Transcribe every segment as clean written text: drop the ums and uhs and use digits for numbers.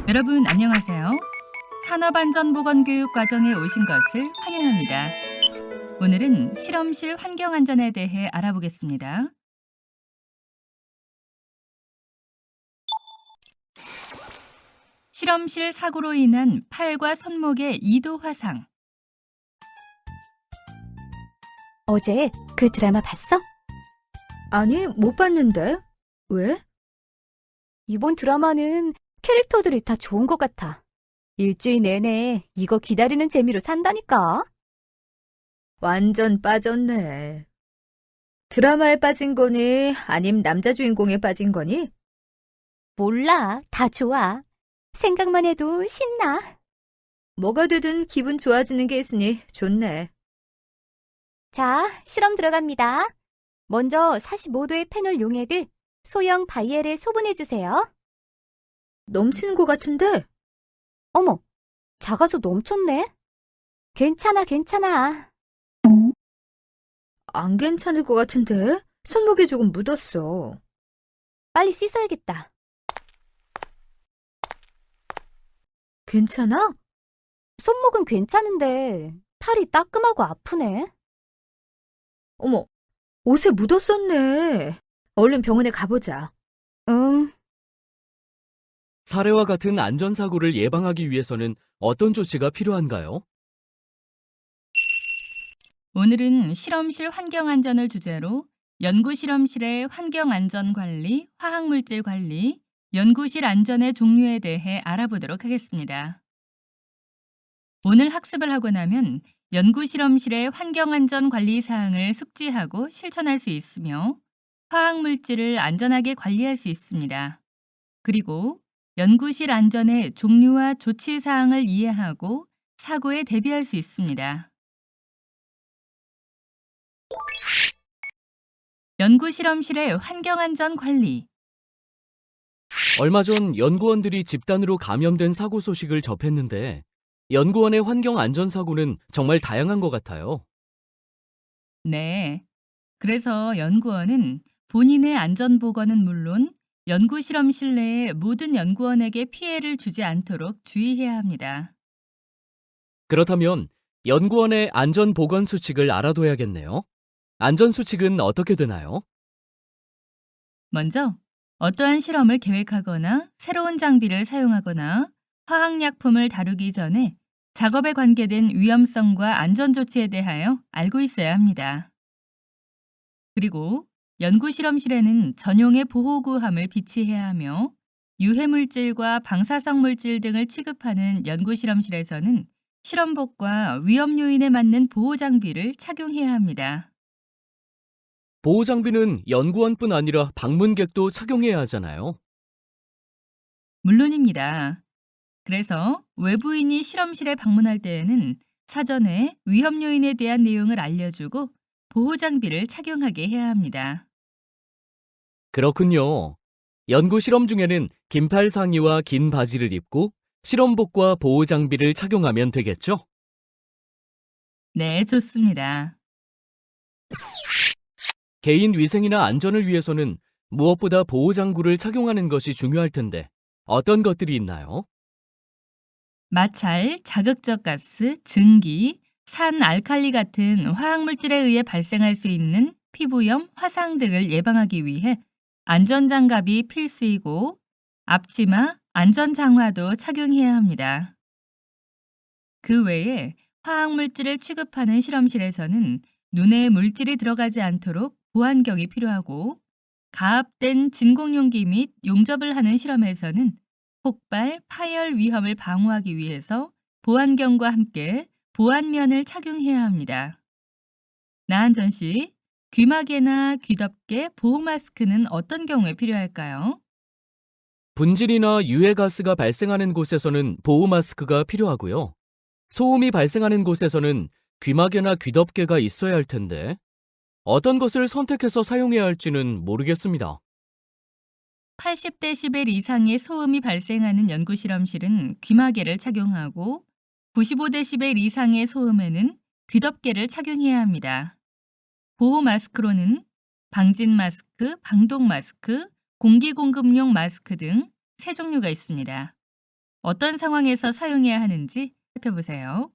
여러분 안녕하세요. 산업안전보건교육 과정에 오신 것을 환영합니다. 오늘은 실험실 환경안전에 대해 알아보겠습니다. 실험실 사고로 인한 팔과 손목의 2도 화상. 어제 그 드라마 봤어? 아니, 못 봤는데. 왜? 이번 드라마는 캐릭터들이 다 좋은 것 같아. 일주일 내내 이거 기다리는 재미로 산다니까. 완전 빠졌네. 드라마에 빠진 거니? 아님 남자 주인공에 빠진 거니? 몰라, 다 좋아. 생각만 해도 신나. 뭐가 되든 기분 좋아지는 게 있으니 좋네. 자, 실험 들어갑니다. 먼저 45도의 패널 용액을 소형 바이엘에 소분해주세요. 넘치는 것 같은데? 어머, 작아서 넘쳤네. 괜찮아. 안 괜찮을 것 같은데? 손목에 조금 묻었어. 빨리 씻어야겠다. 괜찮아? 손목은 괜찮은데 팔이 따끔하고 아프네. 어머, 옷에 묻었었네. 얼른 병원에 가보자. 응. 사례와 같은 안전사고를 예방하기 위해서는 어떤 조치가 필요한가요? 오늘은 실험실 환경안전을 주제로 연구실험실의 환경안전관리, 화학물질 관리, 연구실 안전의 종류에 대해 알아보도록 하겠습니다. 오늘 학습을 하고 나면 연구실험실의 환경안전 관리 사항을 숙지하고 실천할 수 있으며 화학물질을 안전하게 관리할 수 있습니다. 그리고 연구실 안전의 종류와 조치 사항을 이해하고 사고에 대비할 수 있습니다. 연구실험실의 환경안전 관리. 얼마 전 연구원들이 집단으로 감염된 사고 소식을 접했는데 연구원의 환경안전사고는 정말 다양한 것 같아요. 네. 그래서 연구원은 본인의 안전보건은 물론 연구실험실 내의 모든 연구원에게 피해를 주지 않도록 주의해야 합니다. 그렇다면 연구원의 안전보건수칙을 알아둬야겠네요. 안전수칙은 어떻게 되나요? 먼저 어떠한 실험을 계획하거나 새로운 장비를 사용하거나 화학약품을 다루기 전에 작업에 관계된 위험성과 안전조치에 대하여 알고 있어야 합니다. 그리고 연구실험실에는 전용의 보호구함을 비치해야 하며 유해물질과 방사성 물질 등을 취급하는 연구실험실에서는 실험복과 위험 요인에 맞는 보호장비를 착용해야 합니다. 보호장비는 연구원뿐 아니라 방문객도 착용해야 하잖아요. 물론입니다. 그래서 외부인이 실험실에 방문할 때에는 사전에 위험 요인에 대한 내용을 알려주고 보호장비를 착용하게 해야 합니다. 그렇군요. 연구 실험 중에는 긴팔 상의와 긴 바지를 입고 실험복과 보호장비를 착용하면 되겠죠? 네, 좋습니다. 개인 위생이나 안전을 위해서는 무엇보다 보호장구를 착용하는 것이 중요할 텐데 어떤 것들이 있나요? 마찰, 자극적 가스, 증기, 산 알칼리 같은 화학물질에 의해 발생할 수 있는 피부염, 화상 등을 예방하기 위해 안전장갑이 필수이고 앞치마, 안전장화도 착용해야 합니다. 그 외에 화학물질을 취급하는 실험실에서는 눈에 물질이 들어가지 않도록 보안경이 필요하고 가압된 진공용기 및 용접을 하는 실험에서는 폭발, 파열 위험을 방어하기 위해서 보안경과 함께 보안면을 착용해야 합니다. 나한전 씨, 귀마개나 귀덮개, 보호 마스크는 어떤 경우에 필요할까요? 분진이나 유해가스가 발생하는 곳에서는 보호 마스크가 필요하고요. 소음이 발생하는 곳에서는 귀마개나 귀덮개가 있어야 할 텐데 어떤 것을 선택해서 사용해야 할지는 모르겠습니다. 80데시벨 이상의 소음이 발생하는 연구실험실은 귀마개를 착용하고 95데시벨 이상의 소음에는 귀덮개를 착용해야 합니다. 보호 마스크로는 방진 마스크, 방독 마스크, 공기 공급용 마스크 등 세 종류가 있습니다. 어떤 상황에서 사용해야 하는지 살펴보세요.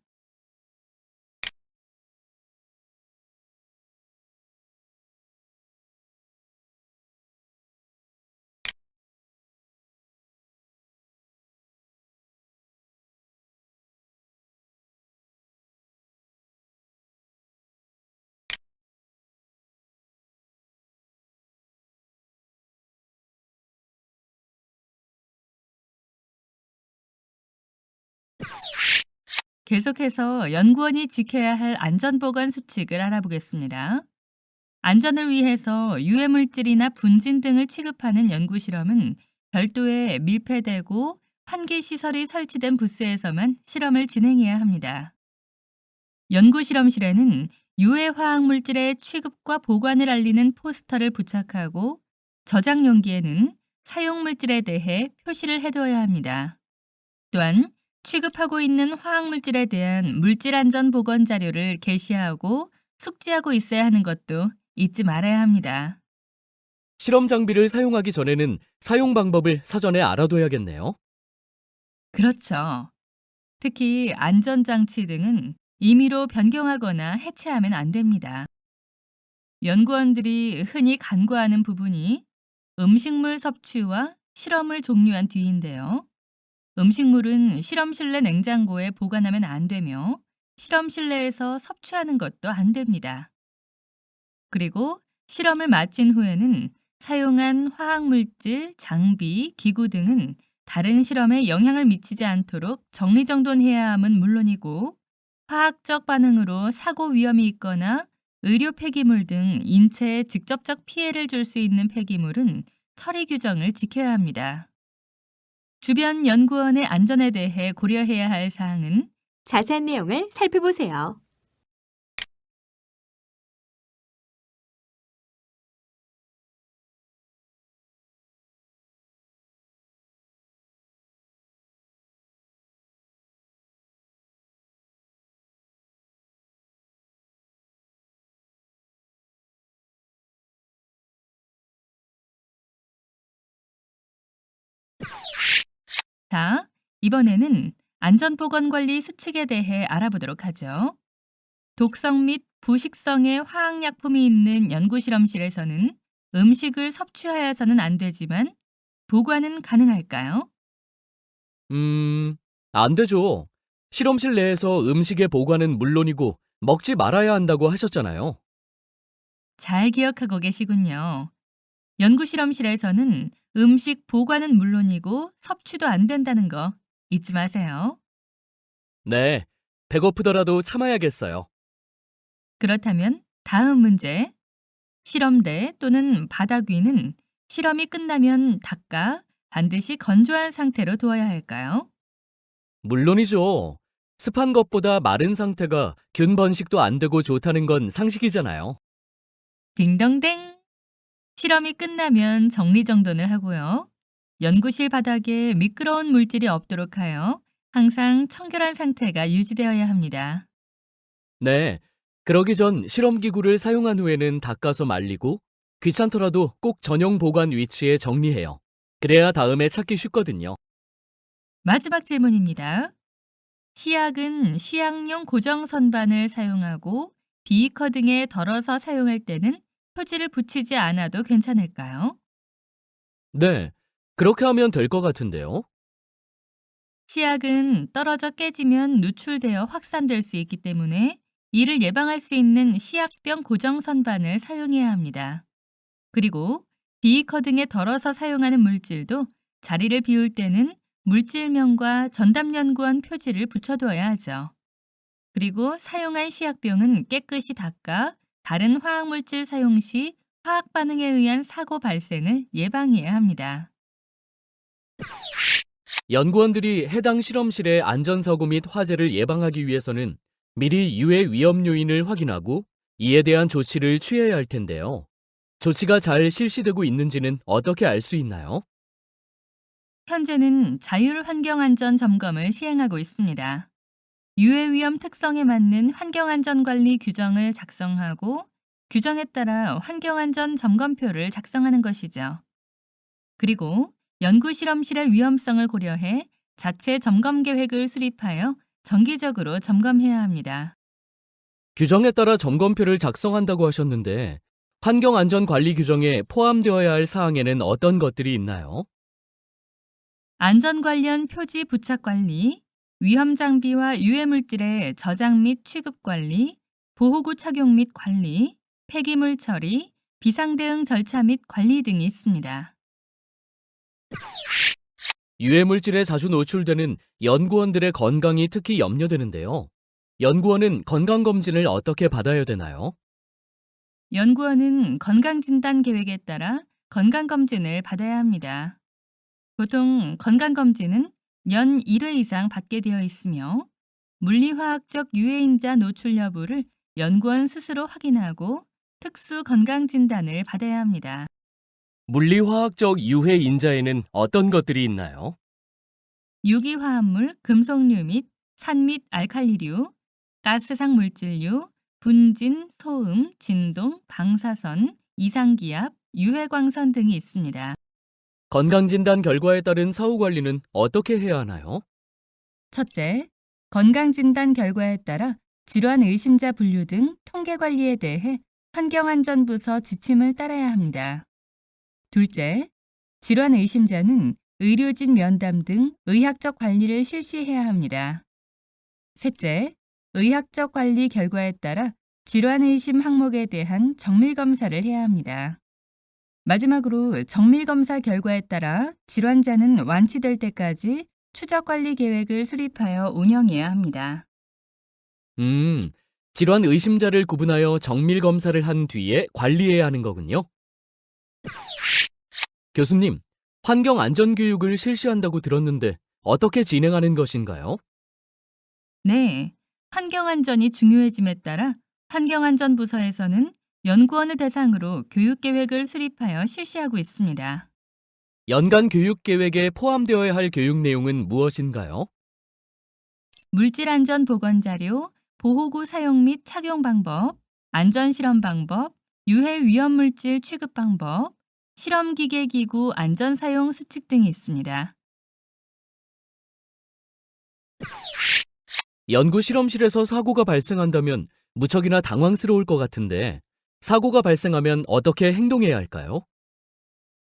계속해서 연구원이 지켜야 할 안전보건 수칙을 알아보겠습니다. 안전을 위해서 유해물질이나 분진 등을 취급하는 연구실험은 별도의 밀폐되고 환기시설이 설치된 부스에서만 실험을 진행해야 합니다. 연구실험실에는 유해화학물질의 취급과 보관을 알리는 포스터를 부착하고 저장 용기에는 사용물질에 대해 표시를 해두어야 합니다. 또한 취급하고 있는 화학물질에 대한 물질안전보건 자료를 게시하고 숙지하고 있어야 하는 것도 잊지 말아야 합니다. 실험 장비를 사용하기 전에는 사용 방법을 사전에 알아둬야겠네요. 그렇죠. 특히 안전장치 등은 임의로 변경하거나 해체하면 안 됩니다. 연구원들이 흔히 간과하는 부분이 음식물 섭취와 실험을 종료한 뒤인데요. 음식물은 실험실 내 냉장고에 보관하면 안 되며 실험실 내에서 섭취하는 것도 안 됩니다. 그리고 실험을 마친 후에는 사용한 화학물질, 장비, 기구 등은 다른 실험에 영향을 미치지 않도록 정리정돈해야 함은 물론이고 화학적 반응으로 사고 위험이 있거나 의료 폐기물 등 인체에 직접적 피해를 줄 수 있는 폐기물은 처리 규정을 지켜야 합니다. 주변 연구원의 안전에 대해 고려해야 할 사항은 자세한 내용을 살펴보세요. 자, 이번에는 안전보건관리 수칙에 대해 알아보도록 하죠. 독성 및 부식성의 화학약품이 있는 연구실험실에서는 음식을 섭취하여서는 안 되지만 보관은 가능할까요? 안 되죠. 실험실 내에서 음식의 보관은 물론이고 먹지 말아야 한다고 하셨잖아요. 잘 기억하고 계시군요. 연구실험실에서는 음식 보관은 물론이고 섭취도 안 된다는 거 잊지 마세요. 네, 배고프더라도 참아야겠어요. 그렇다면 다음 문제. 실험대 또는 바닥 위는 실험이 끝나면 닦아 반드시 건조한 상태로 두어야 할까요? 물론이죠. 습한 것보다 마른 상태가 균 번식도 안 되고 좋다는 건 상식이잖아요. 딩동댕! 실험이 끝나면 정리정돈을 하고요. 연구실 바닥에 미끄러운 물질이 없도록 하여 항상 청결한 상태가 유지되어야 합니다. 네, 그러기 전 실험기구를 사용한 후에는 닦아서 말리고 귀찮더라도 꼭 전용 보관 위치에 정리해요. 그래야 다음에 찾기 쉽거든요. 마지막 질문입니다. 시약은 시약용 고정 선반을 사용하고 비이커 등에 덜어서 사용할 때는 표지를 붙이지 않아도 괜찮을까요? 네, 그렇게 하면 될 것 같은데요. 시약은 떨어져 깨지면 누출되어 확산될 수 있기 때문에 이를 예방할 수 있는 시약병 고정 선반을 사용해야 합니다. 그리고 비이커 등에 덜어서 사용하는 물질도 자리를 비울 때는 물질명과 전담연구원 표지를 붙여두어야 하죠. 그리고 사용한 시약병은 깨끗이 닦아 다른 화학물질 사용 시 화학 반응에 의한 사고 발생을 예방해야 합니다. 연구원들이 해당 실험실의 안전사고 및 화재를 예방하기 위해서는 미리 유해 위험 요인을 확인하고 이에 대한 조치를 취해야 할 텐데요. 조치가 잘 실시되고 있는지는 어떻게 알 수 있나요? 현재는 자율환경안전 점검을 시행하고 있습니다. 유해 위험 특성에 맞는 환경안전관리 규정을 작성하고 규정에 따라 환경안전 점검표를 작성하는 것이죠. 그리고 연구실험실의 위험성을 고려해 자체 점검 계획을 수립하여 정기적으로 점검해야 합니다. 규정에 따라 점검표를 작성한다고 하셨는데 환경안전관리 규정에 포함되어야 할 사항에는 어떤 것들이 있나요? 안전 관련 표지 부착 관리, 위험 장비와 유해 물질의 저장 및 취급 관리, 보호구 착용 및 관리, 폐기물 처리, 비상 대응 절차 및 관리 등이 있습니다. 유해물질에 자주 노출되는 연구원들의 건강이 특히 염려되는데요. 연구원은 건강검진을 어떻게 받아야 되나요? 연구원은 건강진단 계획에 따라 건강검진을 받아야 합니다. 보통 건강검진은 연 1회 이상 받게 되어 있으며 물리화학적 유해인자 노출 여부를 연구원 스스로 확인하고 특수 건강진단을 받아야 합니다. 물리화학적 유해 인자에는 어떤 것들이 있나요? 유기화합물, 금속류 및 산 및 알칼리류, 가스상 물질류, 분진, 소음, 진동, 방사선, 이상기압, 유해광선 등이 있습니다. 건강진단 결과에 따른 사후관리는 어떻게 해야 하나요? 첫째, 건강진단 결과에 따라 질환 의심자 분류 등 통계 관리에 대해 환경안전부서 지침을 따라야 합니다. 둘째, 질환 의심자는 의료진 면담 등 의학적 관리를 실시해야 합니다. 셋째, 의학적 관리 결과에 따라 질환 의심 항목에 대한 정밀 검사를 해야 합니다. 마지막으로 정밀 검사 결과에 따라 질환자는 완치될 때까지 추적 관리 계획을 수립하여 운영해야 합니다. 질환 의심자를 구분하여 정밀 검사를 한 뒤에 관리해야 하는 거군요. 교수님, 환경안전교육을 실시한다고 들었는데 어떻게 진행하는 것인가요? 네, 환경안전이 중요해짐에 따라 환경안전부서에서는 연구원을 대상으로 교육계획을 수립하여 실시하고 있습니다. 연간 교육계획에 포함되어야 할 교육 내용은 무엇인가요? 물질안전 보건자료, 보호구 사용 및 착용 방법, 안전실험 방법, 유해 위험물질 취급 방법, 실험기계기구 안전사용 수칙 등이 있습니다. 연구 실험실에서 사고가 발생한다면 무척이나 당황스러울 것 같은데 사고가 발생하면 어떻게 행동해야 할까요?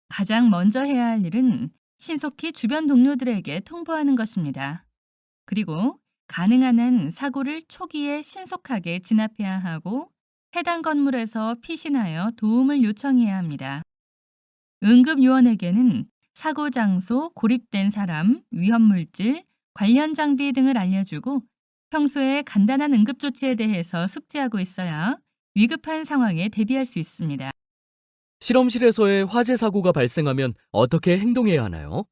가장 먼저 해야 할 일은 신속히 주변 동료들에게 통보하는 것입니다. 그리고 가능한 한 사고를 초기에 신속하게 진압해야 하고 해당 건물에서 피신하여 도움을 요청해야 합니다. 응급요원에게는 사고 장소, 고립된 사람, 위험물질, 관련 장비 등을 알려주고 평소에 간단한 응급조치에 대해서 숙지하고 있어야 위급한 상황에 대비할 수 있습니다. 실험실에서의 화재 사고가 발생하면 어떻게 행동해야 하나요?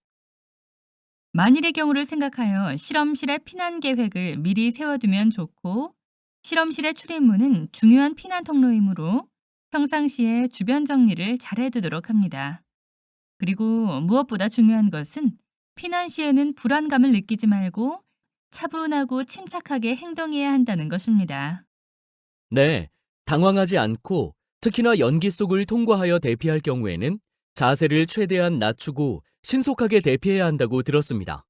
만일의 경우를 생각하여 실험실의 피난 계획을 미리 세워두면 좋고 실험실의 출입문은 중요한 피난 통로이므로 평상시에 주변 정리를 잘 해두도록 합니다. 그리고 무엇보다 중요한 것은 피난 시에는 불안감을 느끼지 말고 차분하고 침착하게 행동해야 한다는 것입니다. 네, 당황하지 않고 특히나 연기 속을 통과하여 대피할 경우에는 자세를 최대한 낮추고 신속하게 대피해야 한다고 들었습니다.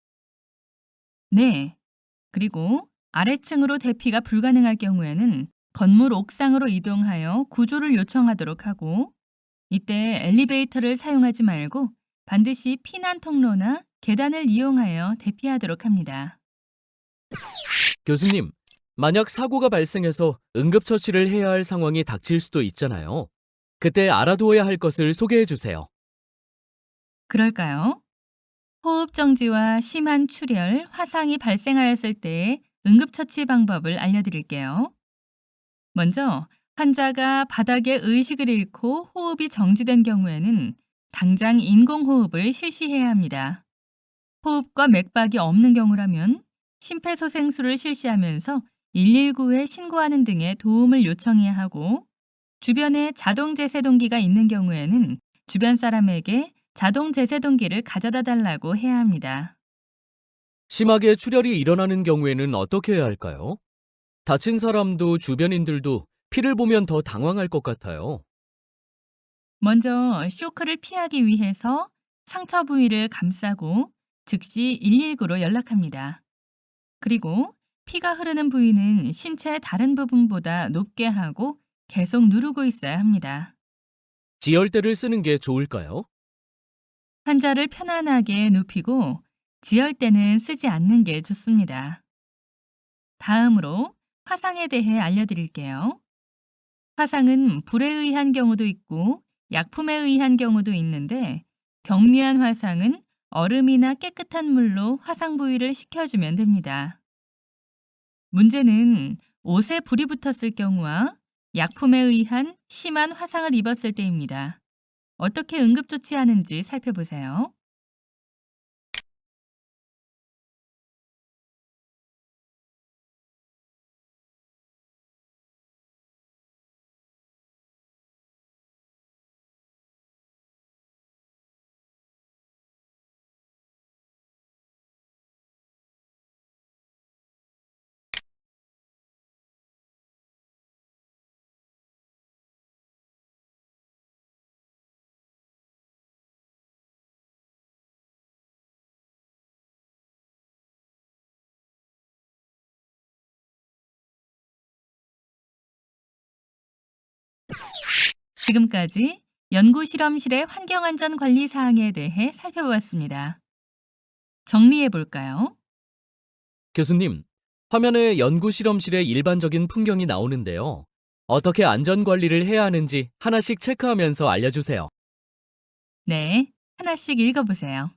네. 그리고 아래층으로 대피가 불가능할 경우에는 건물 옥상으로 이동하여 구조를 요청하도록 하고 이때 엘리베이터를 사용하지 말고 반드시 피난 통로나 계단을 이용하여 대피하도록 합니다. 교수님, 만약 사고가 발생해서 응급처치를 해야 할 상황이 닥칠 수도 있잖아요. 그때 알아두어야 할 것을 소개해 주세요. 그럴까요? 호흡 정지와 심한 출혈, 화상이 발생하였을 때의 응급처치 방법을 알려드릴게요. 먼저 환자가 바닥에 의식을 잃고 호흡이 정지된 경우에는 당장 인공호흡을 실시해야 합니다. 호흡과 맥박이 없는 경우라면 심폐소생술을 실시하면서 119에 신고하는 등의 도움을 요청해야 하고 주변에 자동 제세동기가 있는 경우에는 주변 사람에게 자동 제세동기를 가져다 달라고 해야 합니다. 심하게 출혈이 일어나는 경우에는 어떻게 해야 할까요? 다친 사람도 주변인들도 피를 보면 더 당황할 것 같아요. 먼저 쇼크를 피하기 위해서 상처 부위를 감싸고 즉시 119로 연락합니다. 그리고 피가 흐르는 부위는 신체의 다른 부분보다 높게 하고 계속 누르고 있어야 합니다. 지혈대를 쓰는 게 좋을까요? 환자를 편안하게 눕히고 지혈대는 쓰지 않는 게 좋습니다. 다음으로 화상에 대해 알려드릴게요. 화상은 불에 의한 경우도 있고 약품에 의한 경우도 있는데 경미한 화상은 얼음이나 깨끗한 물로 화상 부위를 식혀주면 됩니다. 문제는 옷에 불이 붙었을 경우와 약품에 의한 심한 화상을 입었을 때입니다. 어떻게 응급조치하는지 살펴보세요. 지금까지 연구실험실의 환경안전관리 사항에 대해 살펴보았습니다. 정리해 볼까요? 교수님, 화면에 연구 실험실의 일반적인 풍경이 나오는데요. 어떻게 안전 관리를 해야 하는지 하나씩 체크하면서 알려주세요. 네, 하나씩 읽어보세요.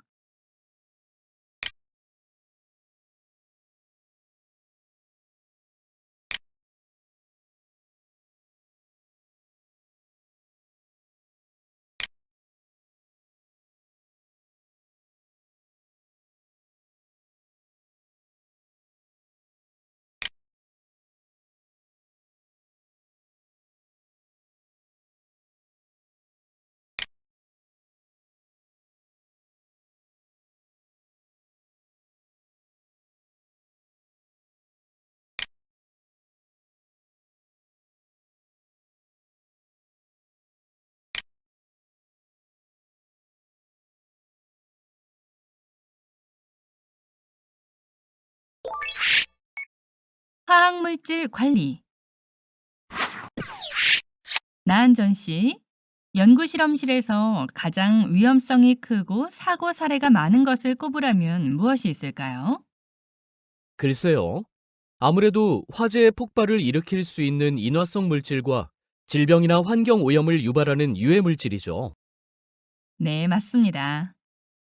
화학물질 관리. 나은전 씨, 연구실험실에서 가장 위험성이 크고 사고 사례가 많은 것을 꼽으라면 무엇이 있을까요? 글쎄요. 아무래도 화재의 폭발을 일으킬 수 있는 인화성 물질과 질병이나 환경 오염을 유발하는 유해 물질이죠. 네, 맞습니다.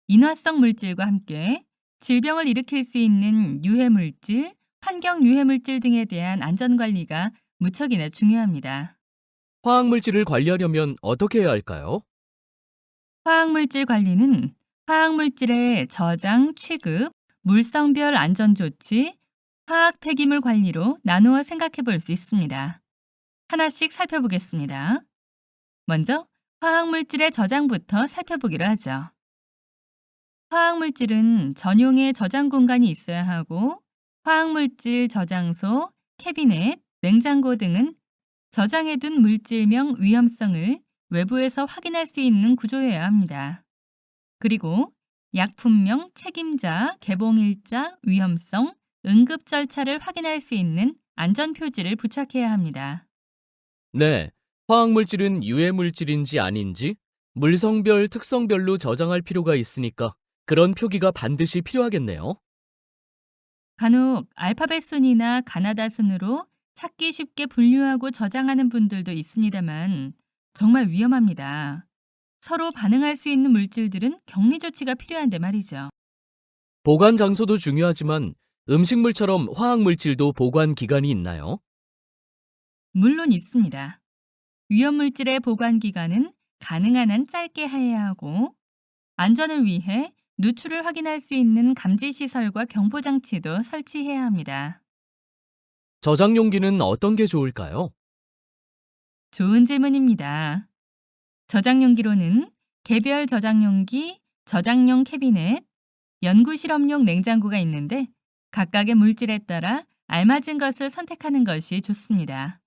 인화성 물질과 함께 질병을 일으킬 수 있는 유해 물질, 환경 유해 물질 등에 대한 안전 관리가 무척이나 중요합니다. 화학 물질을 관리하려면 어떻게 해야 할까요? 화학물질 관리는 화학물질의 저장, 취급, 물성별 안전조치, 화학 폐기물 관리로 나누어 생각해 볼 수 있습니다. 하나씩 살펴보겠습니다. 먼저 화학물질의 저장부터 살펴보기로 하죠. 화학물질은 전용의 저장 공간이 있어야 하고 화학물질 저장소, 캐비넷, 냉장고 등은 저장해둔 물질명 위험성을 외부에서 확인할 수 있는 구조여야 합니다. 그리고 약품명, 책임자, 개봉일자, 위험성, 응급 절차를 확인할 수 있는 안전 표지를 부착해야 합니다. 네, 화학 물질은 유해 물질인지 아닌지 물성별, 특성별로 저장할 필요가 있으니까 그런 표기가 반드시 필요하겠네요. 간혹 알파벳 순이나 가나다 순으로 찾기 쉽게 분류하고 저장하는 분들도 있습니다만 정말 위험합니다. 서로 반응할 수 있는 물질들은 격리 조치가 필요한데 말이죠. 보관 장소도 중요하지만 음식물처럼 화학 물질도 보관 기간이 있나요? 물론 있습니다. 위험물질의 보관 기간은 가능한 한 짧게 해야 하고 안전을 위해 누출을 확인할 수 있는 감지시설과 경보장치도 설치해야 합니다. 저장 용기는 어떤 게 좋을까요? 좋은 질문입니다. 저장용기로는 개별 저장용기, 저장용 캐비넷, 연구실험용 냉장고가 있는데 각각의 물질에 따라 알맞은 것을 선택하는 것이 좋습니다.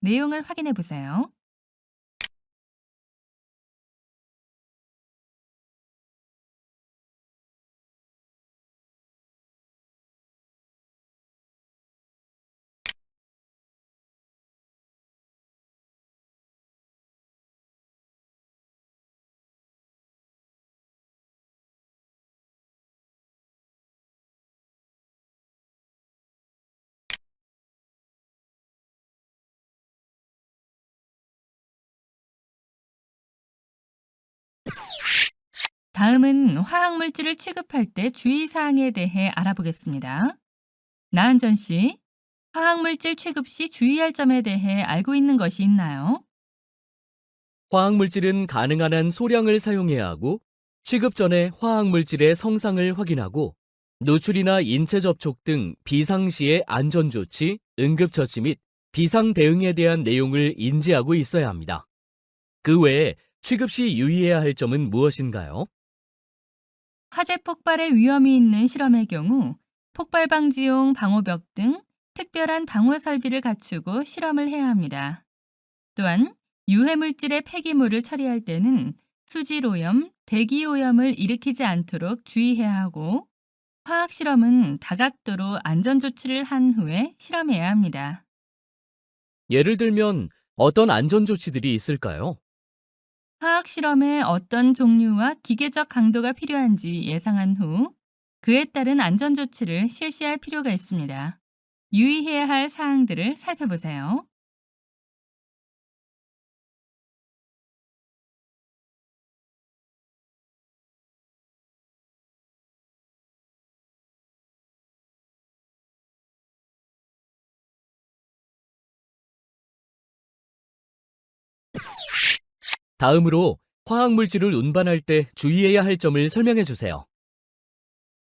내용을 확인해 보세요. 다음은 화학물질을 취급할 때 주의사항에 대해 알아보겠습니다. 나은전 씨, 화학물질 취급 시 주의할 점에 대해 알고 있는 것이 있나요? 화학물질은 가능한 한 소량을 사용해야 하고, 취급 전에 화학물질의 성상을 확인하고, 누출이나 인체 접촉 등 비상시의 안전조치, 응급처치 및 비상 대응에 대한 내용을 인지하고 있어야 합니다. 그 외에 취급 시 유의해야 할 점은 무엇인가요? 화재 폭발의 위험이 있는 실험의 경우 폭발 방지용 방호벽 등 특별한 방호 설비를 갖추고 실험을 해야 합니다. 또한 유해물질의 폐기물을 처리할 때는 수질오염, 대기오염을 일으키지 않도록 주의해야 하고 화학 실험은 다각도로 안전 조치를 한 후에 실험해야 합니다. 예를 들면 어떤 안전조치들이 있을까요? 화학 실험에 어떤 종류와 기계적 강도가 필요한지 예상한 후 그에 따른 안전 조치를 실시할 필요가 있습니다. 유의해야 할 사항들을 살펴보세요. 다음으로 화학물질을 운반할 때 주의해야 할 점을 설명해 주세요.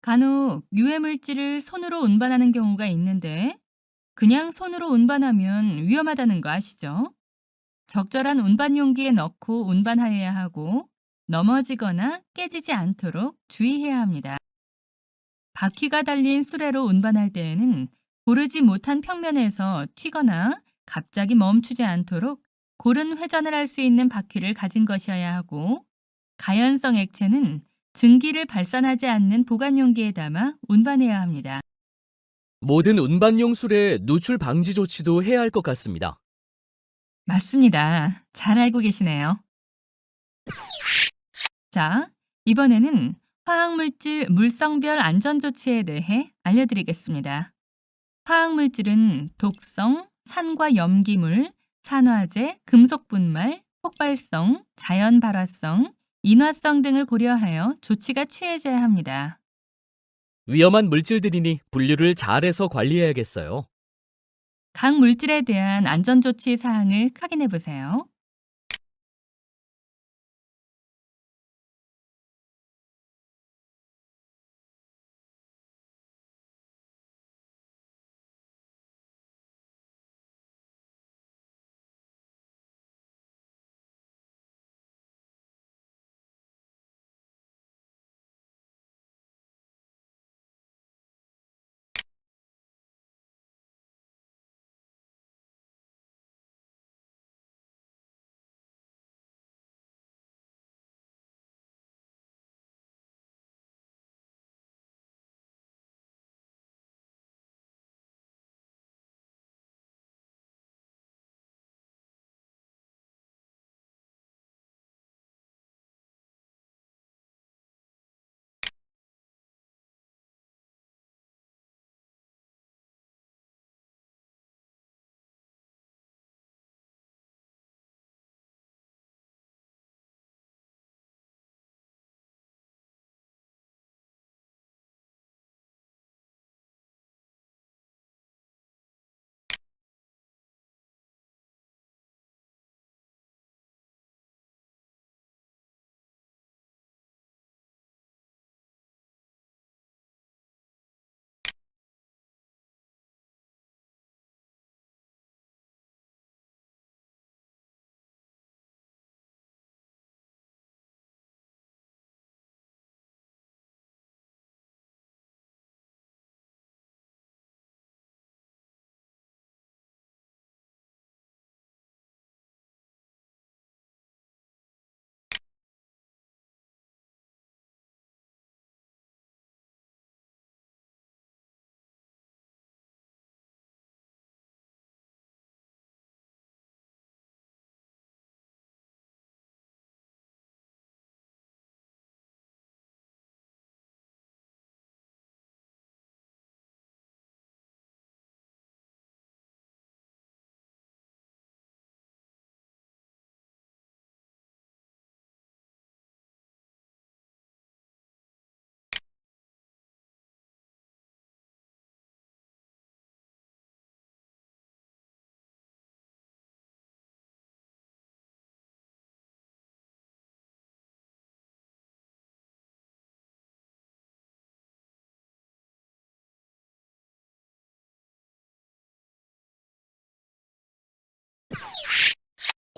간혹 유해물질을 손으로 운반하는 경우가 있는데 그냥 손으로 운반하면 위험하다는 거 아시죠? 적절한 운반 용기에 넣고 운반하여야 하고 넘어지거나 깨지지 않도록 주의해야 합니다. 바퀴가 달린 수레로 운반할 때에는 고르지 못한 평면에서 튀거나 갑자기 멈추지 않도록 고른 회전을 할 수 있는 바퀴를 가진 것이어야 하고 가연성 액체는 증기를 발산하지 않는 보관 용기에 담아 운반해야 합니다. 모든 운반용 술의 누출 방지 조치도 해야 할 것 같습니다. 맞습니다. 잘 알고 계시네요. 자, 이번에는 화학물질 물성별 안전조치에 대해 알려드리겠습니다. 화학물질은 독성, 산과 염기물, 산화제, 금속 분말, 폭발성, 자연 발화성, 인화성 등을 고려하여 조치가 취해져야 합니다. 위험한 물질들이니 분류를 잘해서 관리해야겠어요. 각 물질에 대한 안전조치 사항을 확인해 보세요.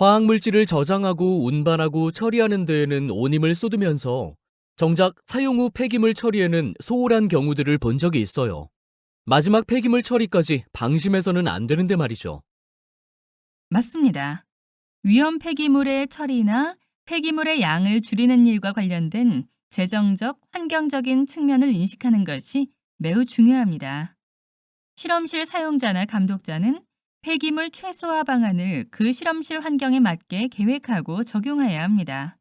화학물질을 저장하고 운반하고 처리하는 데에는 온 힘을 쏟으면서 정작 사용 후 폐기물 처리에는 소홀한 경우들을 본 적이 있어요. 마지막 폐기물 처리까지 방심해서는 안 되는데 말이죠. 맞습니다. 위험 폐기물의 처리나 폐기물의 양을 줄이는 일과 관련된 재정적, 환경적인 측면을 인식하는 것이 매우 중요합니다. 실험실 사용자나 감독자는 폐기물 최소화 방안을 그 실험실 환경에 맞게 계획하고 적용해야 합니다.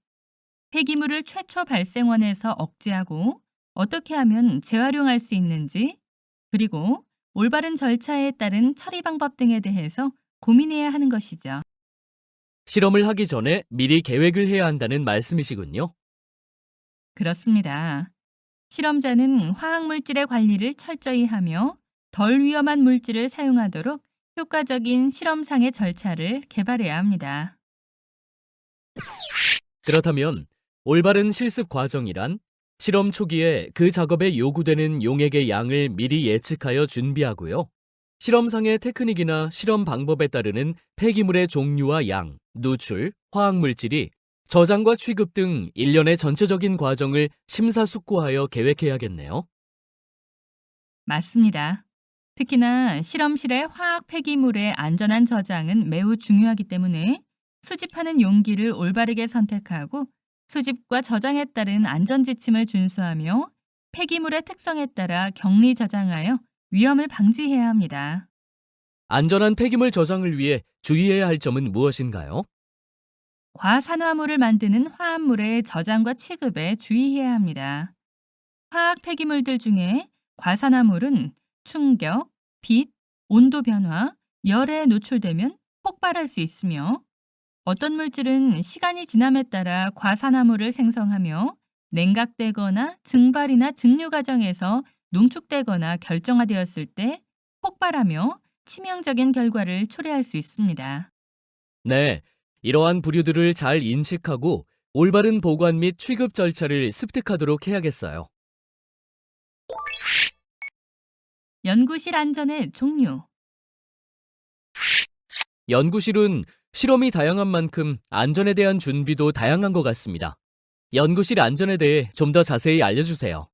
폐기물을 최초 발생원에서 억제하고 어떻게 하면 재활용할 수 있는지, 그리고 올바른 절차에 따른 처리 방법 등에 대해서 고민해야 하는 것이죠. 실험을 하기 전에 미리 계획을 해야 한다는 말씀이시군요. 그렇습니다. 실험자는 화학물질의 관리를 철저히 하며 덜 위험한 물질을 사용하도록 효과적인 실험상의 절차를 개발해야 합니다. 그렇다면 올바른 실습 과정이란 실험 초기에 그 작업에 요구되는 용액의 양을 미리 예측하여 준비하고요. 실험상의 테크닉이나 실험 방법에 따르는 폐기물의 종류와 양, 누출, 화학물질이 저장과 취급 등 일련의 전체적인 과정을 심사숙고하여 계획해야겠네요. 맞습니다. 특히나 실험실의 화학 폐기물의 안전한 저장은 매우 중요하기 때문에 수집하는 용기를 올바르게 선택하고 수집과 저장에 따른 안전 지침을 준수하며 폐기물의 특성에 따라 격리 저장하여 위험을 방지해야 합니다. 안전한 폐기물 저장을 위해 주의해야 할 점은 무엇인가요? 과산화물을 만드는 화합물의 저장과 취급에 주의해야 합니다. 화학 폐기물들 중에 과산화물은 충격, 빛, 온도 변화, 열에 노출되면 폭발할 수 있으며 어떤 물질은 시간이 지남에 따라 과산화물을 생성하며 냉각되거나 증발이나 증류 과정에서 농축되거나 결정화되었을 때 폭발하며 치명적인 결과를 초래할 수 있습니다. 네, 이러한 부류들을 잘 인식하고 올바른 보관 및 취급 절차를 습득하도록 해야겠어요. 연구실 안전의 종류. 연구실은 실험이 다양한 만큼 안전에 대한 준비도 다양한 것 같습니다. 연구실 안전에 대해 좀 더 자세히 알려주세요.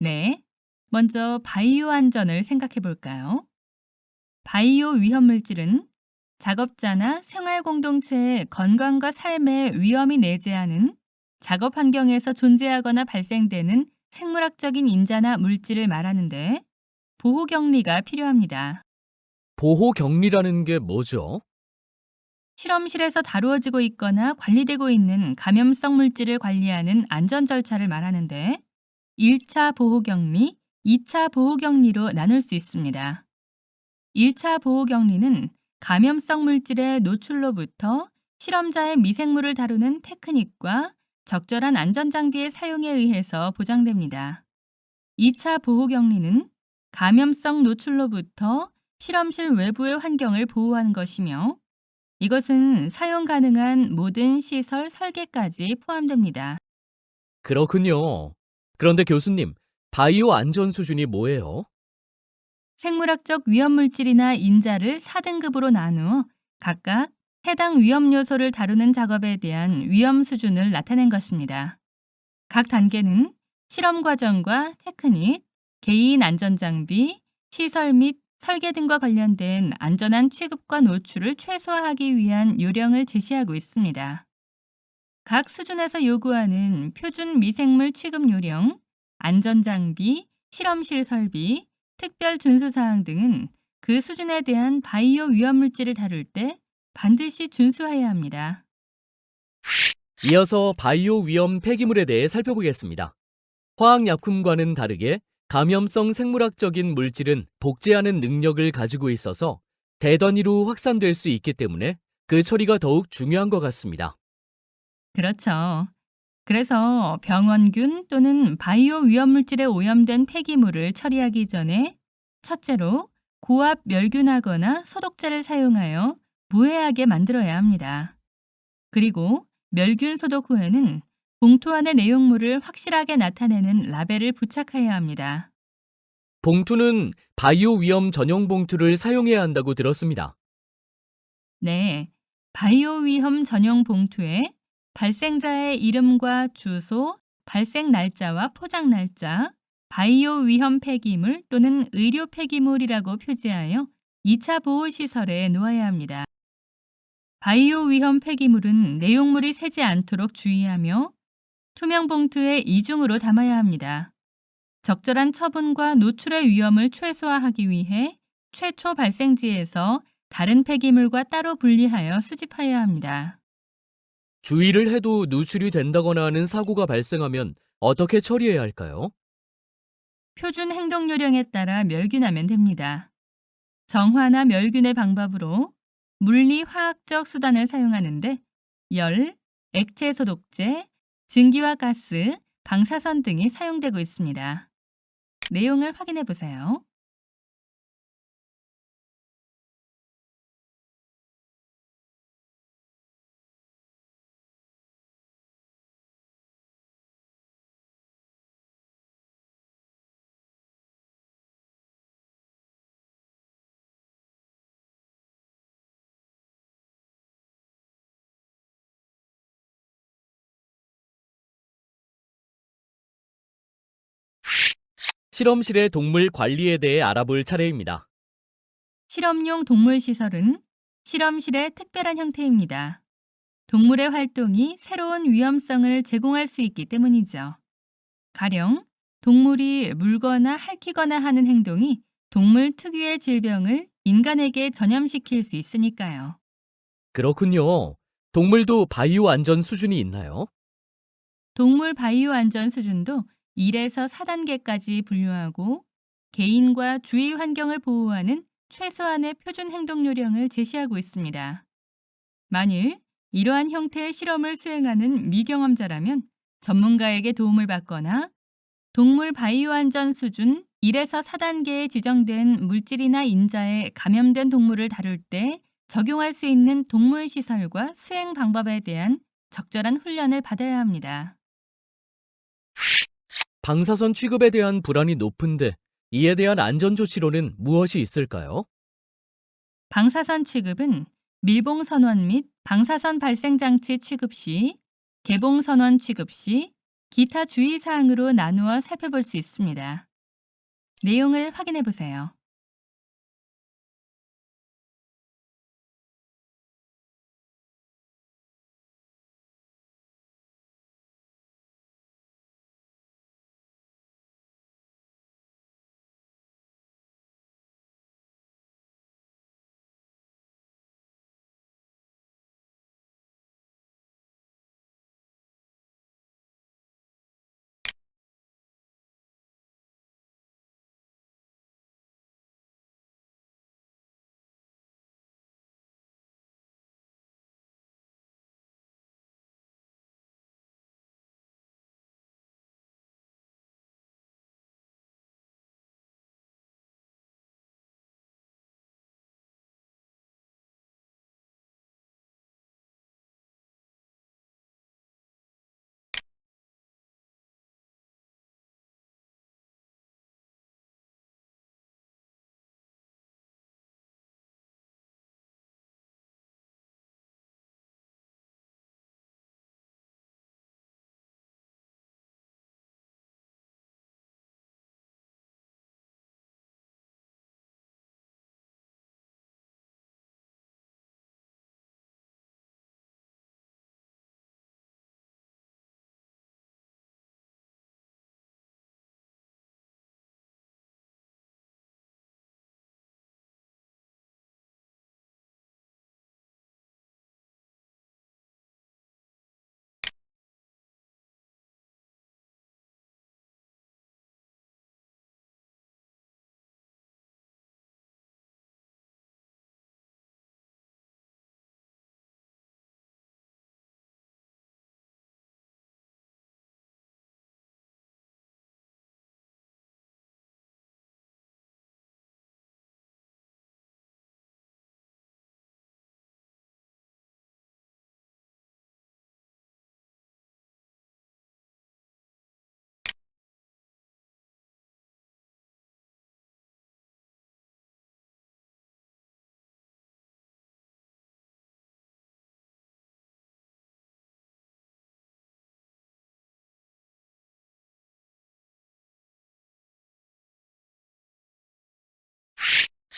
네. 먼저 바이오 안전을 생각해 볼까요? 바이오 위험 물질은 작업자나 생활 공동체의 건강과 삶에 위험이 내재하는 작업 환경에서 존재하거나 발생되는 생물학적인 인자나 물질을 말하는데 보호 격리가 필요합니다. 보호 격리라는 게 뭐죠? 실험실에서 다루어지고 있거나 관리되고 있는 감염성 물질을 관리하는 안전 절차를 말하는데 1차 보호 격리, 2차 보호 격리로 나눌 수 있습니다. 1차 보호 격리는 감염성 물질의 노출로부터 실험자의 미생물을 다루는 테크닉과 적절한 안전장비의 사용에 의해서 보장됩니다. 2차 보호 격리는 감염성 노출로부터 실험실 외부의 환경을 보호하는 것이며 이것은 사용 가능한 모든 시설 설계까지 포함됩니다. 그렇군요. 그런데 교수님, 바이오 안전 수준이 뭐예요? 생물학적 위험 물질이나 인자를 4등급으로 나누어 각각 해당 위험 요소를 다루는 작업에 대한 위험 수준을 나타낸 것입니다. 각 단계는 실험 과정과 테크닉, 개인 안전 장비, 시설 및 설계 등과 관련된 안전한 취급과 노출을 최소화하기 위한 요령을 제시하고 있습니다. 각 수준에서 요구하는 표준 미생물 취급 요령, 안전 장비, 실험실 설비, 특별 준수 사항 등은 그 수준에 대한 바이오 위험 물질을 다룰 때 반드시 준수해야 합니다. 이어서 바이오 위험 폐기물에 대해 살펴보겠습니다. 화학약품과는 다르게 감염성 생물학적인 물질은 복제하는 능력을 가지고 있어서 대단위로 확산될 수 있기 때문에 그 처리가 더욱 중요한 것 같습니다. 그렇죠. 그래서 병원균 또는 바이오 위험 물질에 오염된 폐기물을 처리하기 전에 첫째로 고압 멸균하거나 소독제를 사용하여 무해하게 만들어야 합니다. 그리고 멸균 소독 후에는 봉투 안의 내용물을 확실하게 나타내는 라벨을 부착해야 합니다. 봉투는 바이오 위험 전용 봉투를 사용해야 한다고 들었습니다. 네, 바이오 위험 전용 봉투에 발생자의 이름과 주소, 발생 날짜와 포장 날짜, 바이오 위험 폐기물 또는 의료 폐기물이라고 표지하여 2차 보호 시설에 놓아야 합니다. 바이오 위험 폐기물은 내용물이 새지 않도록 주의하며 투명 봉투에 이중으로 담아야 합니다. 적절한 처분과 노출의 위험을 최소화하기 위해 최초 발생지에서 다른 폐기물과 따로 분리하여 수집해야 합니다. 주의를 해도 누출이 된다거나 하는 사고가 발생하면 어떻게 처리해야 할까요? 표준 행동 요령에 따라 멸균하면 됩니다. 정화나 멸균의 방법으로 물리 화학적 수단을 사용하는데 열, 액체 소독제, 증기와 가스, 방사선 등이 사용되고 있습니다. 내용을 확인해 보세요. 실험실의 동물 관리에 대해 알아볼 차례입니다. 실험용 동물 시설은 실험실의 특별한 형태입니다. 동물의 활동이 새로운 위험성을 제공할 수 있기 때문이죠. 가령 동물이 물거나 핥히거나 하는 행동이 동물 특유의 질병을 인간에게 전염시킬 수 있으니까요. 그렇군요. 동물도 바이오 안전 수준이 있나요? 동물 바이오 안전 수준도 1에서 4단계까지 분류하고 개인과 주위 환경을 보호하는 최소한의 표준 행동 요령을 제시하고 있습니다. 만일 이러한 형태의 실험을 수행하는 미경험자라면 전문가에게 도움을 받거나 동물 바이오 안전 수준 1에서 4단계에 지정된 물질이나 인자에 감염된 동물을 다룰 때 적용할 수 있는 동물 시설과 수행 방법에 대한 적절한 훈련을 받아야 합니다. 방사선 취급에 대한 불안이 높은데 이에 대한 안전 조치로는 무엇이 있을까요? 방사선 취급은 밀봉 선원 및 방사선 발생 장치 취급 시, 개봉 선원 취급 시, 기타 주의 사항으로 나누어 살펴볼 수 있습니다. 내용을 확인해 보세요.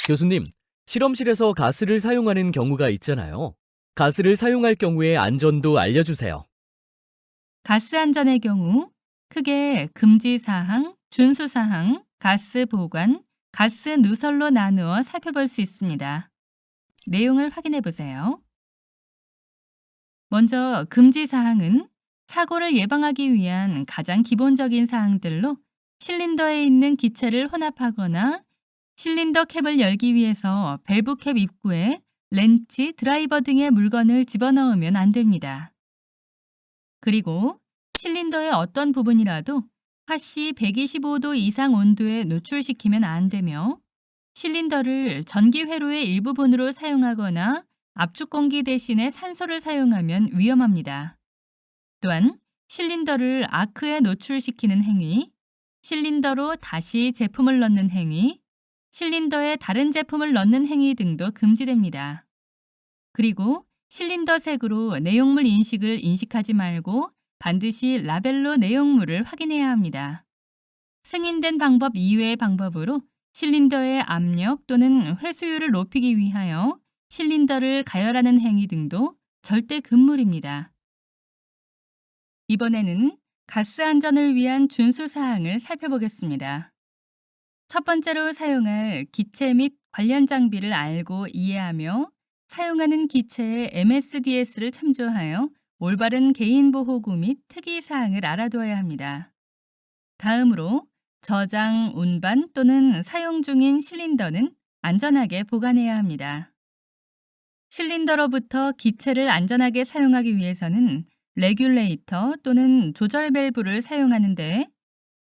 교수님, 실험실에서 가스를 사용하는 경우가 있잖아요. 가스를 사용할 경우의 안전도 알려주세요. 가스 안전의 경우 크게 금지 사항, 준수 사항, 가스 보관, 가스 누설로 나누어 살펴볼 수 있습니다. 내용을 확인해 보세요. 먼저 금지 사항은 사고를 예방하기 위한 가장 기본적인 사항들로 실린더에 있는 기체를 혼합하거나 실린더 캡을 열기 위해서 밸브 캡 입구에 렌치, 드라이버 등의 물건을 집어넣으면 안 됩니다. 그리고 실린더의 어떤 부분이라도 팥이 125도 이상 온도에 노출시키면 안 되며 실린더를 전기 회로의 일부분으로 사용하거나 압축 공기 대신에 산소를 사용하면 위험합니다. 또한 실린더를 아크에 노출시키는 행위, 실린더로 다시 제품을 넣는 행위, 실린더에 다른 제품을 넣는 행위 등도 금지됩니다. 그리고 실린더 색으로 내용물 인식을 인식하지 말고 반드시 라벨로 내용물을 확인해야 합니다. 승인된 방법 이외의 방법으로 실린더의 압력 또는 회수율을 높이기 위하여 실린더를 가열하는 행위 등도 절대 금물입니다. 이번에는 가스 안전을 위한 준수 사항을 살펴보겠습니다. 첫 번째로 사용할 기체 및 관련 장비를 알고 이해하며 사용하는 기체의 MSDS를 참조하여 올바른 개인보호구 및 특이사항을 알아두어야 합니다. 다음으로 저장, 운반 또는 사용 중인 실린더는 안전하게 보관해야 합니다. 실린더로부터 기체를 안전하게 사용하기 위해서는 레귤레이터 또는 조절 밸브를 사용하는데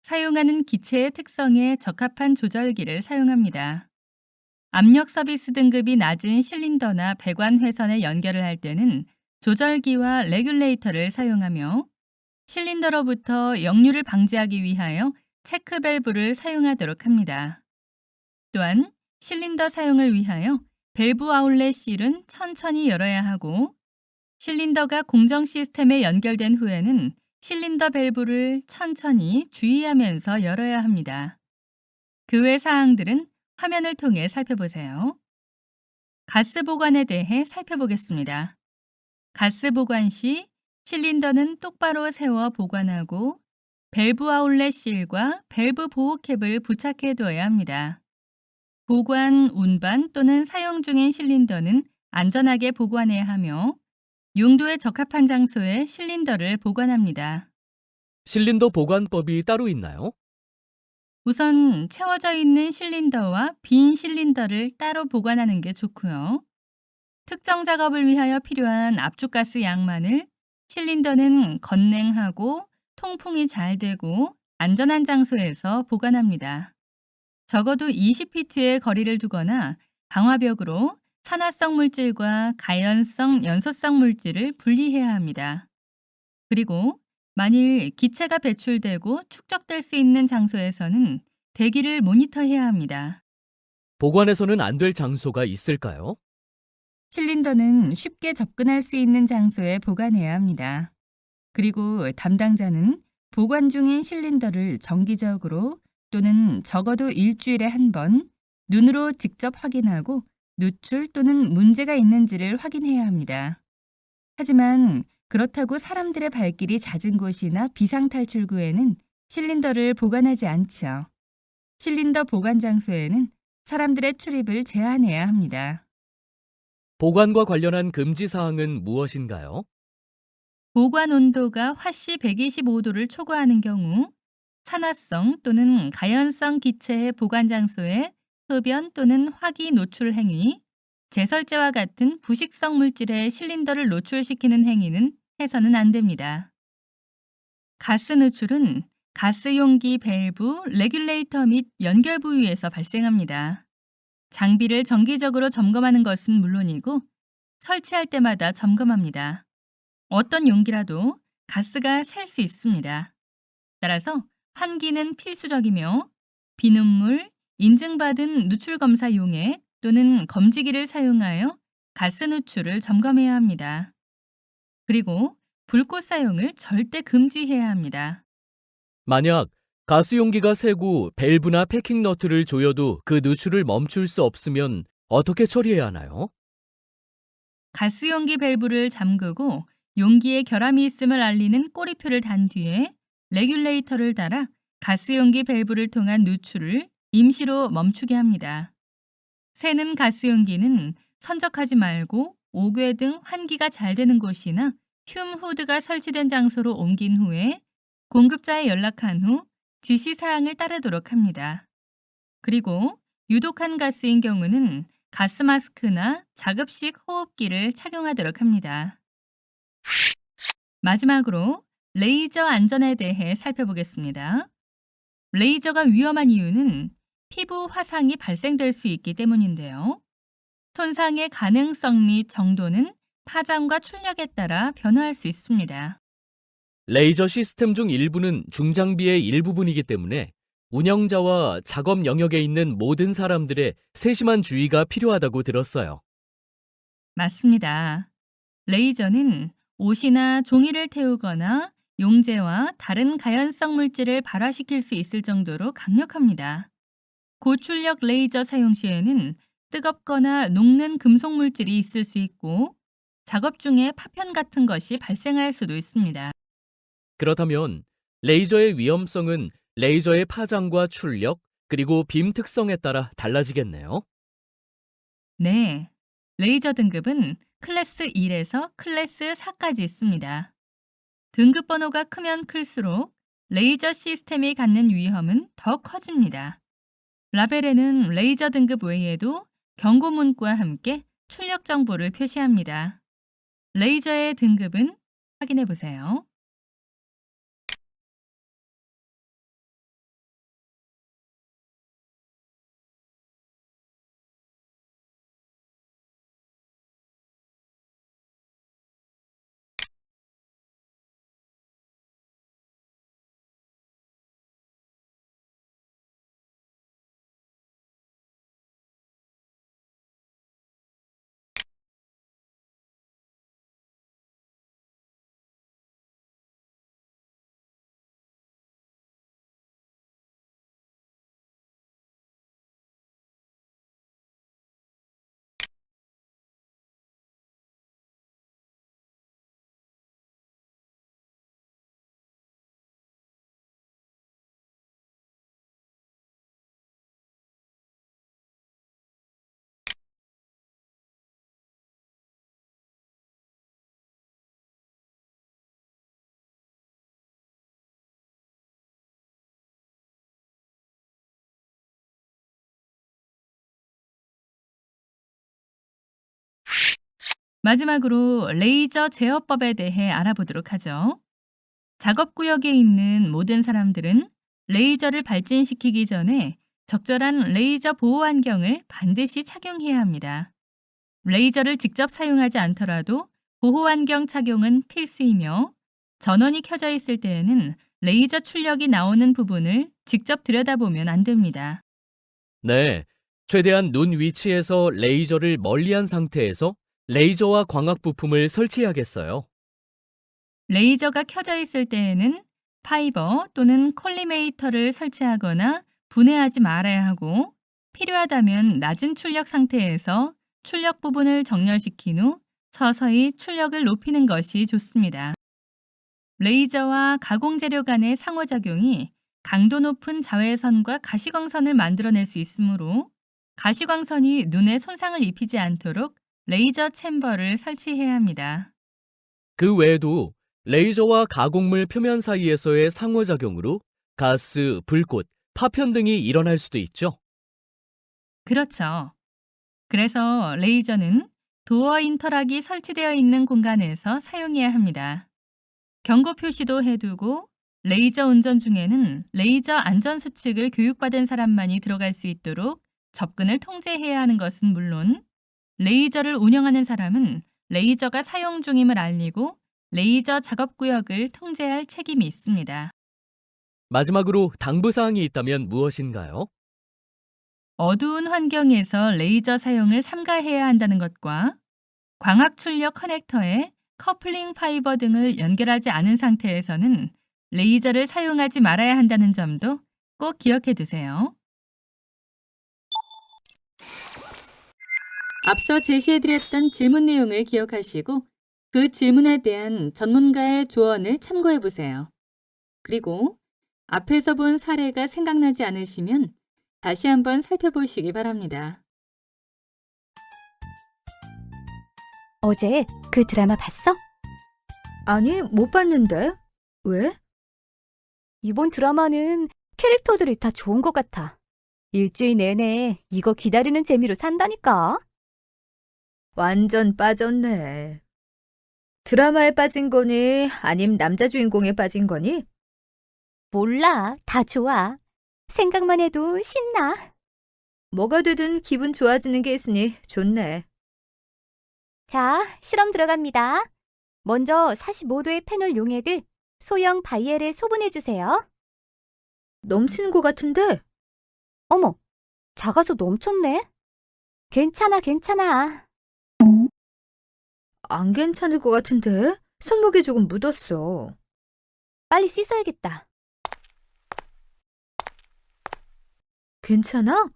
사용하는 기체의 특성에 적합한 조절기를 사용합니다. 압력 서비스 등급이 낮은 실린더나 배관 회선에 연결을 할 때는 조절기와 레귤레이터를 사용하며 실린더로부터 역류를 방지하기 위하여 체크 밸브를 사용하도록 합니다. 또한 실린더 사용을 위하여 밸브 아웃렛 실은 천천히 열어야 하고 실린더가 공정 시스템에 연결된 후에는 실린더 밸브를 천천히 주의하면서 열어야 합니다. 그 외 사항들은 화면을 통해 살펴보세요. 가스 보관에 대해 살펴보겠습니다. 가스 보관 시 실린더는 똑바로 세워 보관하고 밸브 아웃렛 실과 밸브 보호 캡을 부착해 두어야 합니다. 보관, 운반 또는 사용 중인 실린더는 안전하게 보관해야 하며 용도에 적합한 장소에 실린더를 보관합니다. 실린더 보관법이 따로 있나요? 우선 채워져 있는 실린더와 빈 실린더를 따로 보관하는 게 좋고요. 특정 작업을 위하여 필요한 압축가스 양만을 실린더는 건냉하고 통풍이 잘 되고 안전한 장소에서 보관합니다. 적어도 20피트의 거리를 두거나 방화벽으로 산화성 물질과 가연성, 연소성 물질을 분리해야 합니다. 그리고 만일 기체가 배출되고 축적될 수 있는 장소에서는 대기를 모니터해야 합니다. 보관해서는 안 될 장소가 있을까요? 실린더는 쉽게 접근할 수 있는 장소에 보관해야 합니다. 그리고 담당자는 보관 중인 실린더를 정기적으로 또는 적어도 일주일에 한 번 눈으로 직접 확인하고 누출 또는 문제가 있는지를 확인해야 합니다. 하지만 그렇다고 사람들의 발길이 잦은 곳이나 비상탈출구에는 실린더를 보관하지 않죠. 실린더 보관 장소에는 사람들의 출입을 제한해야 합니다. 보관과 관련한 금지 사항은 무엇인가요? 보관 온도가 화씨 125도를 초과하는 경우 산화성 또는 가연성 기체의 보관 장소에 흡연 또는 화기 노출 행위, 제설제와 같은 부식성 물질의 실린더를 노출시키는 행위는 해서는 안 됩니다. 가스 누출은 가스 용기 밸브, 레귤레이터 및 연결 부위에서 발생합니다. 장비를 정기적으로 점검하는 것은 물론이고 설치할 때마다 점검합니다. 어떤 용기라도 가스가 셀 수 있습니다. 따라서 환기는 필수적이며 비눗물, 인증받은 누출검사 용액 또는 검지기를 사용하여 가스 누출을 점검해야 합니다. 그리고 불꽃 사용을 절대 금지해야 합니다. 만약 가스 용기가 새고 밸브나 패킹 너트를 조여도 그 누출을 멈출 수 없으면 어떻게 처리해야 하나요? 가스 용기 밸브를 잠그고 용기에 결함이 있음을 알리는 꼬리표를 단 뒤에 레귤레이터를 달아 가스 용기 밸브를 통한 누출을 임시로 멈추게 합니다. 새는 가스 용기는 선적하지 말고 옥외 등 환기가 잘 되는 곳이나 흉 후드가 설치된 장소로 옮긴 후에 공급자에 연락한 후 지시사항을 따르도록 합니다. 그리고 유독한 가스인 경우는 가스 마스크나 자급식 호흡기를 착용하도록 합니다. 마지막으로 레이저 안전에 대해 살펴보겠습니다. 레이저가 위험한 이유는 피부 화상이 발생될 수 있기 때문인데요. 손상의 가능성 및 정도는 파장과 출력에 따라 변화할 수 있습니다. 레이저 시스템 중 일부는 중장비의 일부분이기 때문에 운영자와 작업 영역에 있는 모든 사람들의 세심한 주의가 필요하다고 들었어요. 맞습니다. 레이저는 옷이나 종이를 태우거나 용재와 다른 가연성 물질을 발화시킬 수 있을 정도로 강력합니다. 고출력 레이저 사용 시에는 뜨겁거나 녹는 금속 물질이 있을 수 있고 작업 중에 파편 같은 것이 발생할 수도 있습니다. 그렇다면 레이저의 위험성은 레이저의 파장과 출력, 그리고 빔 특성에 따라 달라지겠네요. 네, 레이저 등급은 클래스 1에서 클래스 4까지 있습니다. 등급 번호가 크면 클수록 레이저 시스템이 갖는 위험은 더 커집니다. 라벨에는 레이저 등급 외에도 경고 문구와 함께 출력 정보를 표시합니다. 레이저의 등급은 확인해 보세요. 마지막으로 레이저 제어법에 대해 알아보도록 하죠. 작업구역에 있는 모든 사람들은 레이저를 발진시키기 전에 적절한 레이저 보호 환경을 반드시 착용해야 합니다. 레이저를 직접 사용하지 않더라도 보호 환경 착용은 필수이며 전원이 켜져 있을 때에는 레이저 출력이 나오는 부분을 직접 들여다보면 안 됩니다. 네, 최대한 눈 위치에서 레이저를 멀리한 상태에서 레이저와 광학 부품을 설치해야겠어요. 레이저가 켜져 있을 때에는 파이버 또는 콜리메이터를 설치하거나 분해하지 말아야 하고 필요하다면 낮은 출력 상태에서 출력 부분을 정렬시킨 후 서서히 출력을 높이는 것이 좋습니다. 레이저와 가공재료 간의 상호작용이 강도 높은 자외선과 가시광선을 만들어낼 수 있으므로 가시광선이 눈에 손상을 입히지 않도록 레이저 챔버를 설치해야 합니다. 그 외에도 레이저와 가공물 표면 사이에서의 상호작용으로 가스, 불꽃, 파편 등이 일어날 수도 있죠. 그렇죠. 그래서 레이저는 도어 인터락이 설치되어 있는 공간에서 사용해야 합니다. 경고 표시도 해두고 레이저 운전 중에는 레이저 안전수칙을 교육받은 사람만이 들어갈 수 있도록 접근을 통제해야 하는 것은 물론 레이저를 운영하는 사람은 레이저가 사용 중임을 알리고 레이저 작업구역을 통제할 책임이 있습니다. 마지막으로 당부사항이 있다면 무엇인가요? 어두운 환경에서 레이저 사용을 삼가해야 한다는 것과 광학 출력 커넥터에 커플링 파이버 등을 연결하지 않은 상태에서는 레이저를 사용하지 말아야 한다는 점도 꼭 기억해 두세요. 앞서 제시해드렸던 질문 내용을 기억하시고 그 질문에 대한 전문가의 조언을 참고해 보세요. 그리고 앞에서 본 사례가 생각나지 않으시면 다시 한번 살펴보시기 바랍니다. 어제 그 드라마 봤어? 아니, 못 봤는데. 왜? 이번 드라마는 캐릭터들이 다 좋은 것 같아. 일주일 내내 이거 기다리는 재미로 산다니까. 완전 빠졌네. 드라마에 빠진 거니? 아님 남자 주인공에 빠진 거니? 몰라, 다 좋아. 생각만 해도 신나. 뭐가 되든 기분 좋아지는 게 있으니 좋네. 자, 실험 들어갑니다. 먼저 45도의 패널 용액을 소형 바이엘에 소분해주세요. 넘치는 것 같은데? 어머, 작아서 넘쳤네. 괜찮아. 안 괜찮을 것 같은데? 손목에 조금 묻었어. 빨리 씻어야겠다. 괜찮아?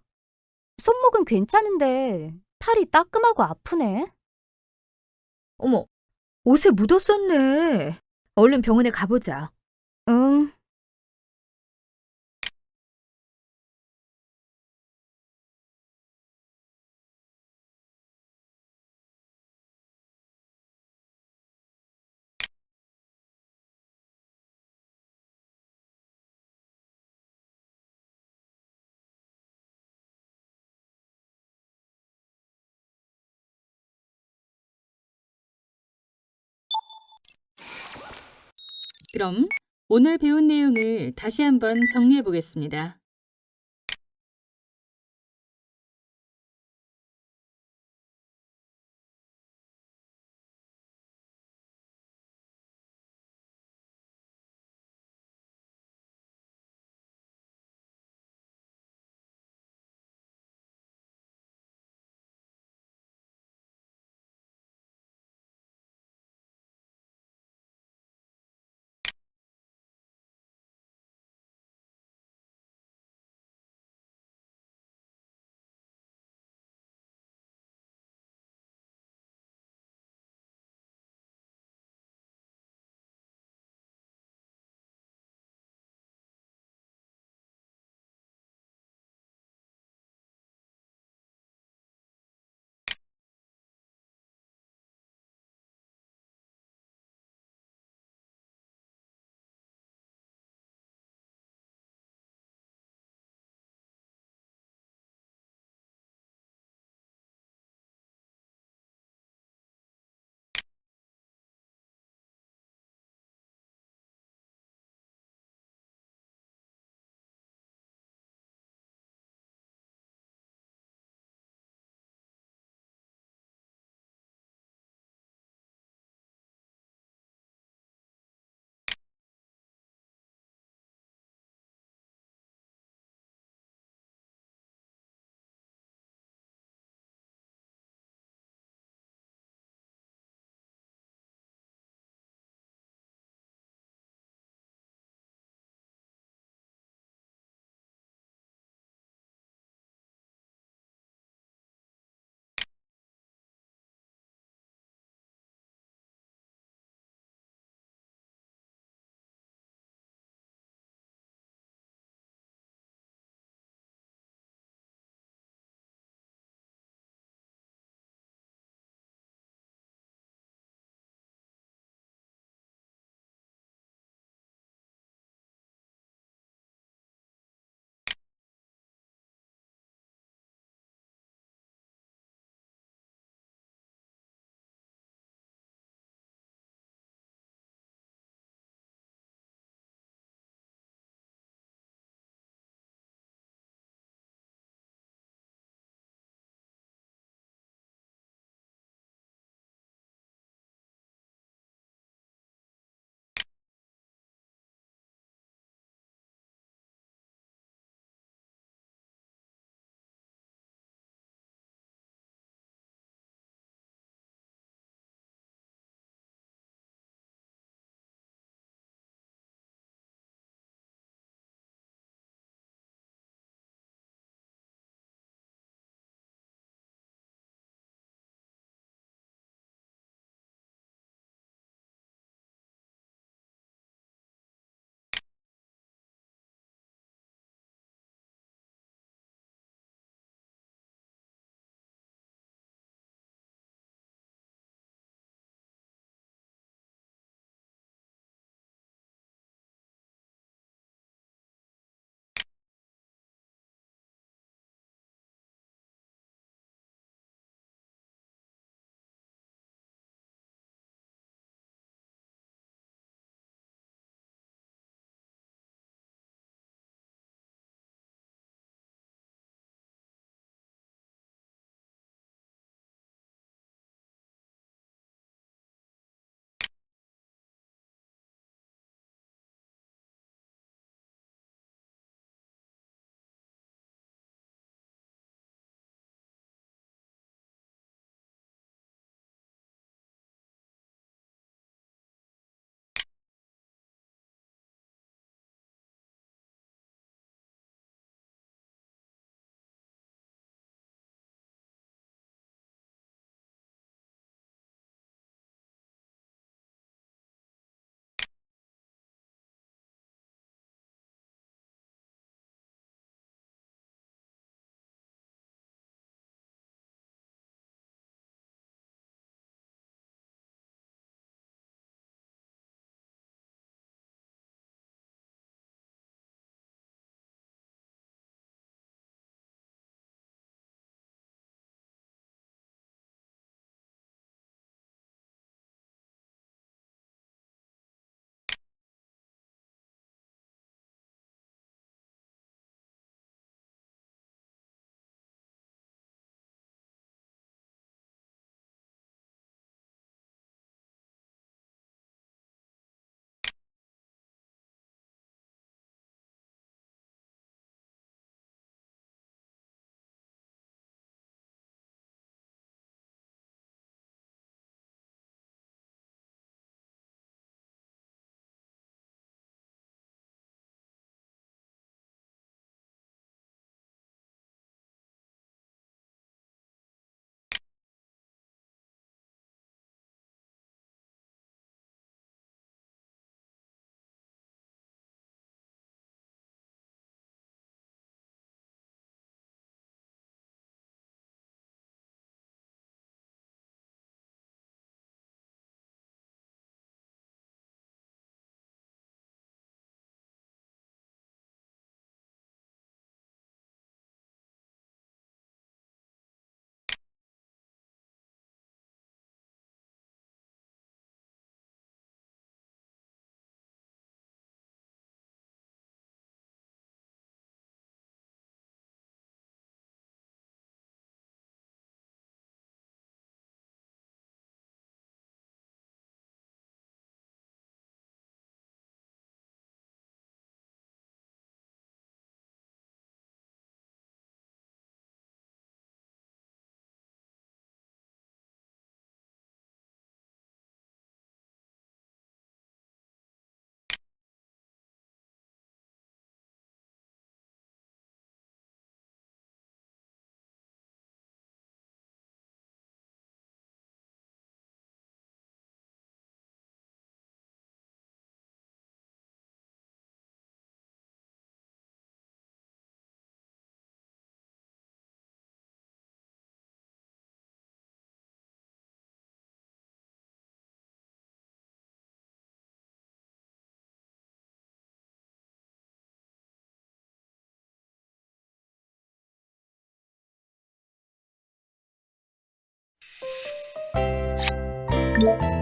손목은 괜찮은데 팔이 따끔하고 아프네. 어머, 옷에 묻었었네. 얼른 병원에 가보자. 응, 그럼 오늘 배운 내용을 다시 한번 정리해 보겠습니다.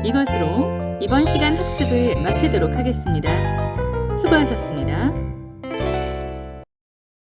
이것으로 이번 시간 학습을 마치도록 하겠습니다. 수고하셨습니다.